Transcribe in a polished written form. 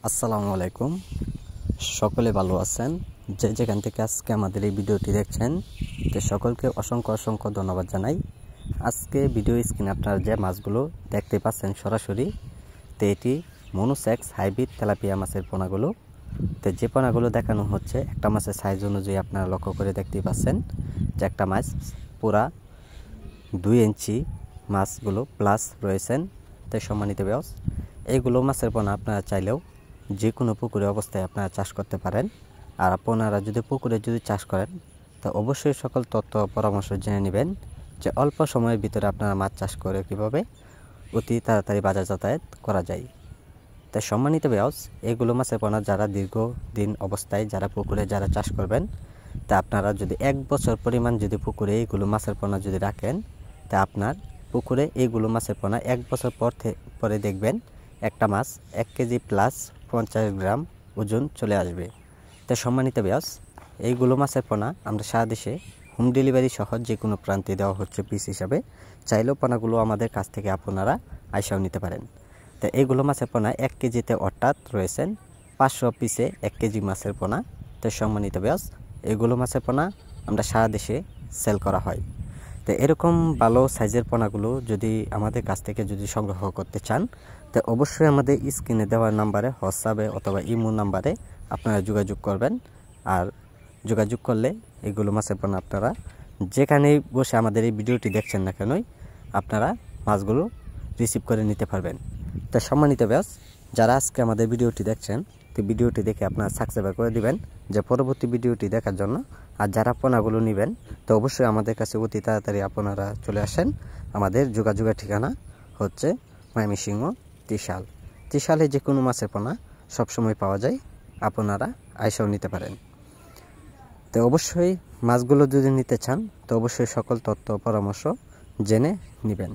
আসসালামু আলাইকুম। সকলে ভালো আছেন? যে যেখান থেকে আজকে আমাদের এই ভিডিওটি দেখছেন তো সকলকে অসংখ্য ধন্যবাদ জানাই। আজকে ভিডিও স্ক্রিনে আপনারা যে মাছগুলো দেখতে পাচ্ছেন সরাসরি, তো এটি মনোসেক্স হাইব্রিড তেলাপিয়া মাছের পোনাগুলো। তো যে পোনাগুলো দেখানো হচ্ছে একটা মাছের সাইজ অনুযায়ী আপনারা লক্ষ্য করে দেখতেই পাচ্ছেন যে একটা মাছ পুরা 2 ইঞ্চি মাছগুলো প্লাস রয়েছেন। তাই সম্মানিত ভিউয়ার্স, এইগুলো মাছের পোনা আপনারা চাইলেও যে কোনো পুকুরে অবস্থায় আপনারা চাষ করতে পারেন। আর আপনারা যদি পুকুরে চাষ করেন তো অবশ্যই সকল তথ্য পরামর্শ জেনে নেবেন যে অল্প সময়ের ভিতরে আপনারা মাছ চাষ করে কীভাবে অতি তাড়াতাড়ি বাজার যাতায়াত করা যায়। তাই সম্মানিত ভিউয়ার্স, এইগুলো মাছের পোনা যারা দীর্ঘদিন অবস্থায় যারা পুকুরে চাষ করবেন, তা আপনারা যদি 1 বছর পরিমাণ যদি পুকুরে এইগুলো মাছের পোনা যদি রাখেন, তা আপনার পুকুরে এইগুলো মাছের পোনা 1 বছর পরে দেখবেন একটা মাছ 1 কেজি প্লাস 50 গ্রাম ওজন চলে আসবে। তাই সম্মানিত ভিউয়ার্স, এইগুলো মাছের পোনা আমরা সারা দেশে হোম ডেলিভারি সহ যে কোনো প্রান্তে দেওয়া হচ্ছে পিস হিসাবে। চাইলেও পোনাগুলো আমাদের কাছ থেকে আপনারা আইসাও নিতে পারেন। তো এইগুলো মাছের পোনা 1 কেজিতে অর্থাৎ রয়েছেন 500 পিসে 1 কেজি মাছের পোনা। তো সম্মানিত ভিউয়ার্স, এইগুলো মাছের পোনা আমরা সারা দেশে সেল করা হয়। তো এরকম ভালো সাইজের পোনাগুলো যদি আমাদের কাছ থেকে সংগ্রহ করতে চান, তো অবশ্যই আমাদের স্ক্রিনে দেওয়া নাম্বারে হোয়াটসঅ্যাপে অথবা ইমো নাম্বারে আপনারা যোগাযোগ করবেন। আর যোগাযোগ করলে এইগুলো মাছের পোনা আপনারা যেখানেই বসে আমাদের এই ভিডিওটি দেখছেন না কেনই আপনারা মাছগুলো রিসিভ করে নিতে পারবেন। তো সম্মানিত ভিউয়ার্স, যারা আজকে আমাদের ভিডিওটি দেখছেন, তো ভিডিওটি দেখে আপনারা সাবস্ক্রাইব করে দিবেন যে পরবর্তী ভিডিওটি দেখার জন্য। আর যারা পোনাগুলো নেবেন তো অবশ্যই আমাদের কাছে অতি তাড়াতাড়ি আপনারা চলে আসেন। আমাদের যোগাযোগের ঠিকানা হচ্ছে ময়মনসিংহ ত্রিশালে যে কোনো মাছের পোনা সবসময় পাওয়া যায়, আপনারা আইসাও নিতে পারেন। তো অবশ্যই মাছগুলো যদি নিতে চান তো অবশ্যই সকল তথ্য পরামর্শ জেনে নেবেন।